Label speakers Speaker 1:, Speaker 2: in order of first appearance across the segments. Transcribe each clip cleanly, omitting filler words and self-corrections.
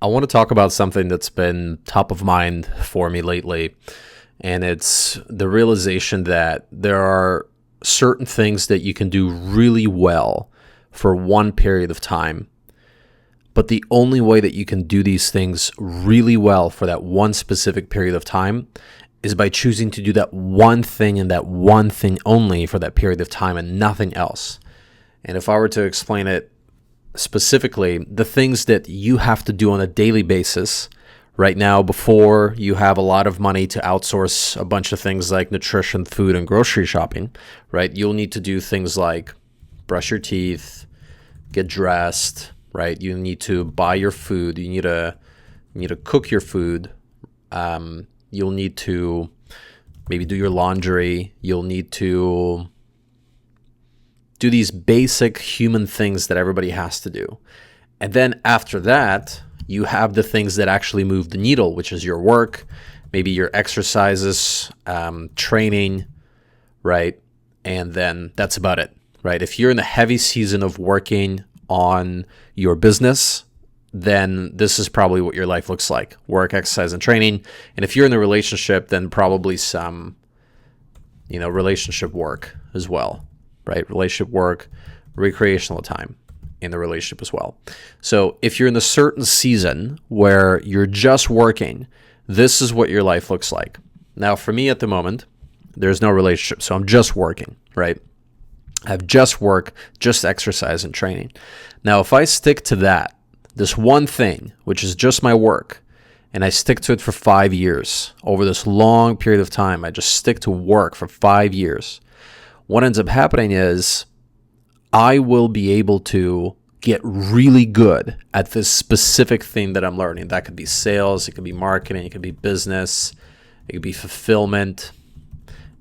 Speaker 1: I want to talk about something that's been top of mind for me lately, and it's the realization that there are certain things that you can do really well for one period of time, but the only way that you can do these things really well for that one specific period of time is by choosing to do that one thing and that one thing only for that period of time and nothing else. And if I were to explain it specifically, the things that you have to do on a daily basis right now before you have a lot of money to outsource a bunch of things like nutrition, food, and grocery shopping, right? You'll need to do things like brush your teeth, get dressed, right? You need to buy your food. You need to cook your food. You'll need to maybe do your laundry. You'll need to do these basic human things that everybody has to do. And then after that, you have the things that actually move the needle, which is your work, maybe your exercises, training, right? And then that's about it, right? If you're in the heavy season of working on your business, then this is probably what your life looks like: work, exercise, and training. And if you're in a relationship, then probably some, relationship work as well, right? Relationship work, recreational time in the relationship as well. So if you're in a certain season where you're just working, this is what your life looks like. Now, for me at the moment, there's no relationship, so I'm just working, right? I have just work, just exercise and training. Now, if I stick to that, this one thing, which is just my work, and I stick to it for 5 years, over this long period of time, I just stick to work for 5 years, what ends up happening is I will be able to get really good at this specific thing that I'm learning. That could be sales, it could be marketing, it could be business, it could be fulfillment,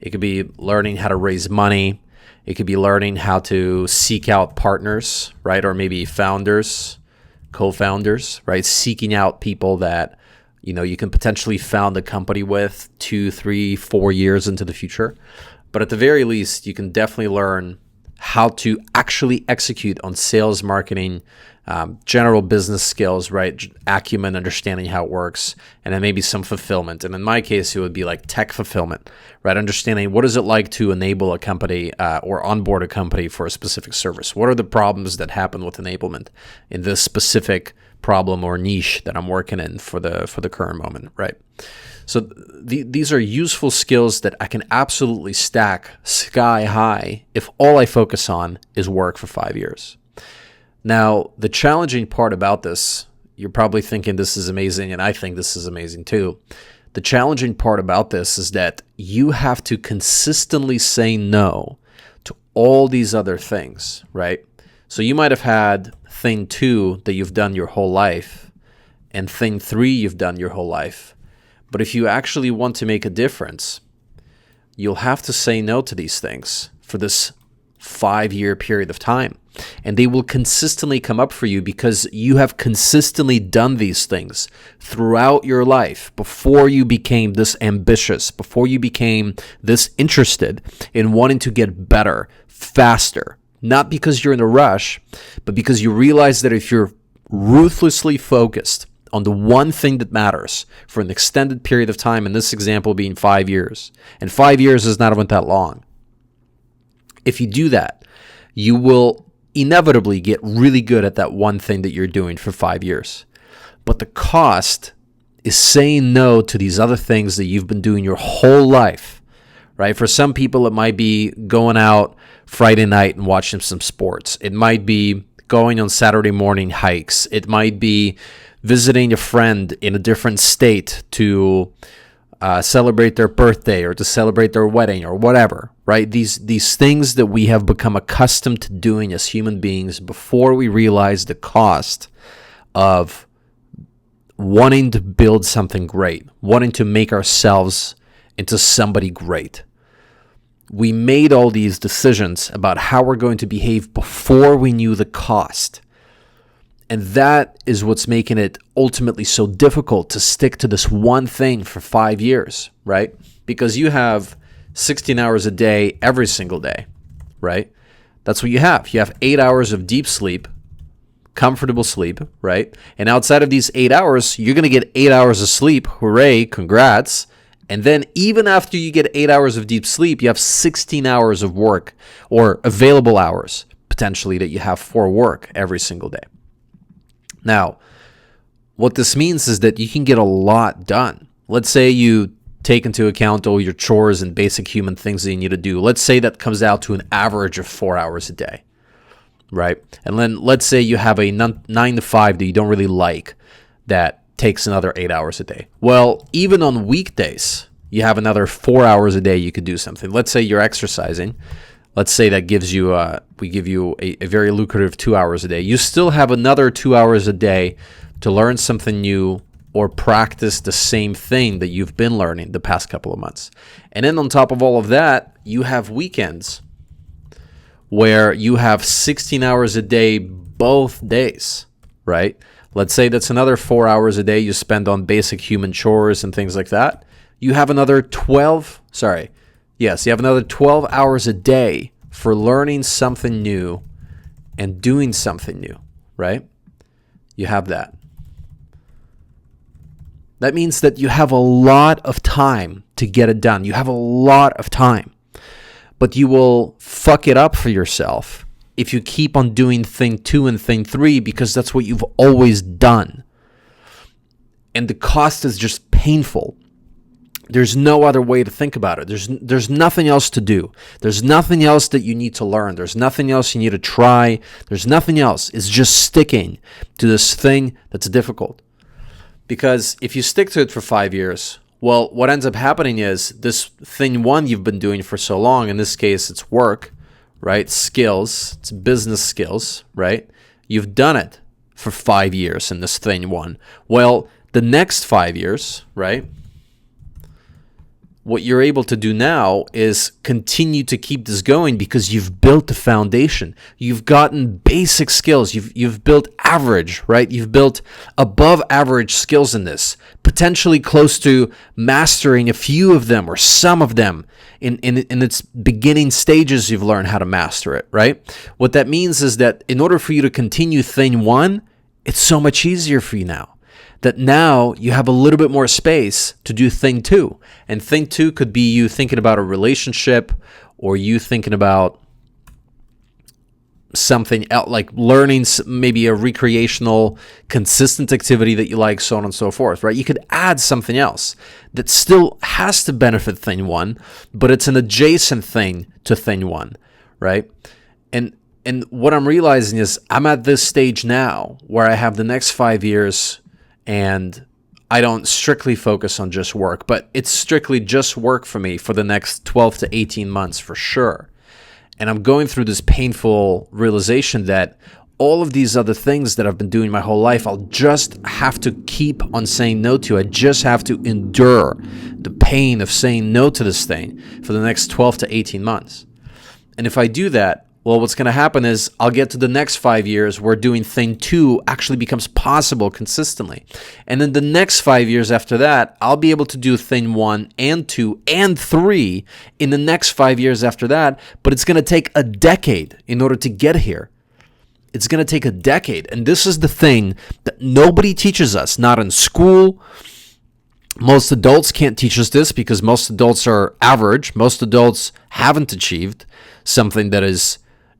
Speaker 1: it could be learning how to raise money, it could be learning how to seek out partners, right? Or maybe founders, co-founders, right? Seeking out people that you can potentially found a company with 2, 3, 4 years into the future. But at the very least, you can definitely learn how to actually execute on sales, marketing, general business skills, right? Acumen, understanding how it works, and then maybe some fulfillment. And in my case, it would be like tech fulfillment, right? Understanding what is it like to enable a company or onboard a company for a specific service. What are the problems that happen with enablement in this specific problem or niche that I'm working in for the current moment, right? So these are useful skills that I can absolutely stack sky high if all I focus on is work for 5 years. Now, the challenging part about this, you're probably thinking this is amazing, and I think this is amazing too. The challenging part about this is that you have to consistently say no to all these other things, right? So you might have had thing 2 that you've done your whole life, and thing 3 you've done your whole life. But if you actually want to make a difference, you'll have to say no to these things for this 5-year period of time. And they will consistently come up for you because you have consistently done these things throughout your life before you became this ambitious, before you became this interested in wanting to get better, faster. Not because you're in a rush, but because you realize that if you're ruthlessly focused on the one thing that matters for an extended period of time, in this example being 5 years, and 5 years is not even that long. If you do that, you will inevitably get really good at that one thing that you're doing for 5 years. But the cost is saying no to these other things that you've been doing your whole life, right? For some people, it might be going out Friday night and watching some sports. It might be going on Saturday morning hikes. It might be visiting a friend in a different state to celebrate their birthday or to celebrate their wedding or whatever, right? These things that we have become accustomed to doing as human beings before we realize the cost of wanting to build something great, wanting to make ourselves into somebody great. We made all these decisions about how we're going to behave before we knew the cost. And that is what's making it ultimately so difficult to stick to this one thing for 5 years, right? Because you have 16 hours a day every single day, right? That's what you have. You have 8 hours of deep sleep, comfortable sleep, right? And outside of these 8 hours, you're going to get 8 hours of sleep. Hooray, congrats. And then even after you get 8 hours of deep sleep, you have 16 hours of work or available hours potentially that you have for work every single day. Now, what this means is that you can get a lot done. Let's say you take into account all your chores and basic human things that you need to do. Let's say that comes out to an average of 4 hours a day, right? And then let's say you have a 9 to 5 that you don't really like that takes another 8 hours a day. Well, even on weekdays, you have another 4 hours a day you could do something. Let's say you're exercising. Let's say that gives you, we give you a very lucrative 2 hours a day. You still have another 2 hours a day to learn something new or practice the same thing that you've been learning the past couple of months. And then on top of all of that, you have weekends where you have 16 hours a day both days, right? Let's say that's another 4 hours a day you spend on basic human chores and things like that. You have another 12 hours a day for learning something new and doing something new, right? You have that. That means that you have a lot of time to get it done. You have a lot of time. But you will fuck it up for yourself if you keep on doing thing 2 and thing 3 because that's what you've always done. And the cost is just painful. There's no other way to think about it. There's nothing else to do. There's nothing else that you need to learn. There's nothing else you need to try. There's nothing else. It's just sticking to this thing that's difficult. Because if you stick to it for 5 years, well, what ends up happening is this thing 1 you've been doing for so long, in this case, it's work, right? Skills, it's business skills, right? You've done it for 5 years in this thing 1. Well, the next 5 years, right? What you're able to do now is continue to keep this going because you've built the foundation. You've gotten basic skills. You've built average, right? You've built above average skills in this, potentially close to mastering a few of them or some of them. In its beginning stages, you've learned how to master it, right? What that means is that in order for you to continue thing 1, it's so much easier for you now. That now you have a little bit more space to do thing 2. And thing 2 could be you thinking about a relationship or you thinking about something else, like learning maybe a recreational, consistent activity that you like, so on and so forth, right? You could add something else that still has to benefit thing 1, but it's an adjacent thing to thing 1, right? And what I'm realizing is I'm at this stage now where I have the next 5 years and I don't strictly focus on just work, but it's strictly just work for me for the next 12 to 18 months for sure. And I'm going through this painful realization that all of these other things that I've been doing my whole life, I'll just have to keep on saying no to. I just have to endure the pain of saying no to this thing for the next 12 to 18 months. And if I do that, well, what's going to happen is I'll get to the next 5 years where doing thing 2 actually becomes possible consistently. And then the next 5 years after that, I'll be able to do thing 1 and 2 and 3 in the next 5 years after that. But it's going to take a decade in order to get here. It's going to take a decade. And this is the thing that nobody teaches us, not in school. Most adults can't teach us this because most adults are average. Most adults haven't achieved something that is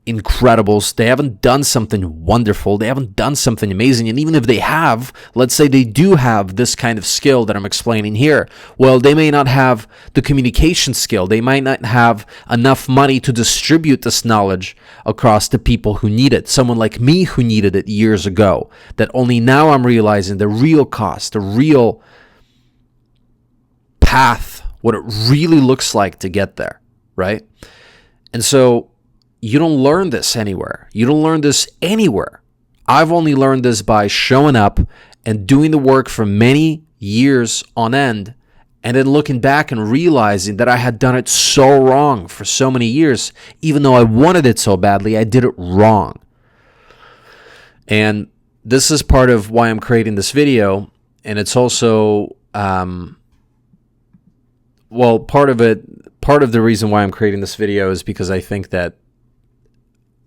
Speaker 1: incredible. They haven't done something wonderful. They haven't done something amazing. And even if they have, let's say they do have this kind of skill that I'm explaining here. Well, they may not have the communication skill. They might not have enough money to distribute this knowledge across the people who need it. Someone like me who needed it years ago, that only now I'm realizing the real cost, the real path, what it really looks like to get there, right? And so you don't learn this anywhere. You don't learn this anywhere. I've only learned this by showing up and doing the work for many years on end, and then looking back and realizing that I had done it so wrong for so many years. Even though I wanted it so badly, I did it wrong. And this is part of why I'm creating this video, and it's also part of the reason why I'm creating this video is because I think that,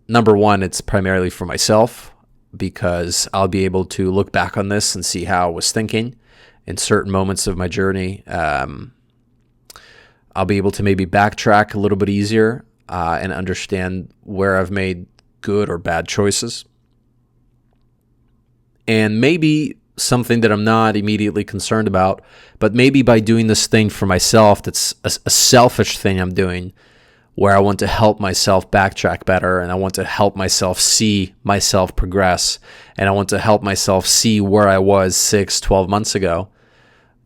Speaker 1: number one, it's primarily for myself. because I'll be able to look back on this and see how I was thinking in certain moments of my journey. I'll be able to maybe backtrack a little bit easier and understand where I've made good or bad choices. And maybe something that I'm not immediately concerned about, but maybe by doing this thing for myself, that's a selfish thing I'm doing, where I want to help myself backtrack better, and I want to help myself see myself progress, and I want to help myself see where I was 6-12 months ago,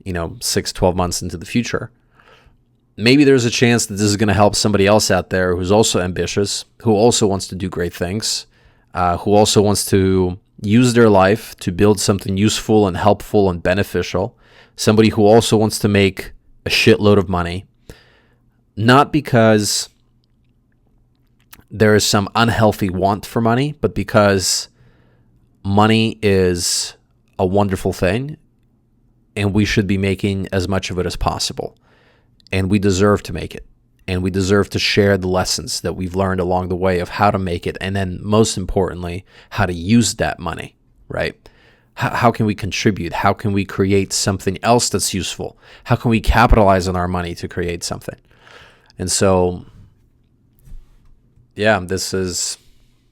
Speaker 1: 6-12 months into the future. Maybe there's a chance that this is going to help somebody else out there who's also ambitious, who also wants to do great things, who also wants to use their life to build something useful and helpful and beneficial. Somebody who also wants to make a shitload of money, not because there is some unhealthy want for money, but because money is a wonderful thing and we should be making as much of it as possible. And we deserve to make it. And we deserve to share the lessons that we've learned along the way of how to make it. And then most importantly, how to use that money, right? How can we contribute? How can we create something else that's useful? How can we capitalize on our money to create something? And so, yeah, this is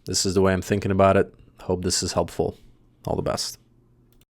Speaker 1: the way I'm thinking about it. Hope this is helpful. All the best.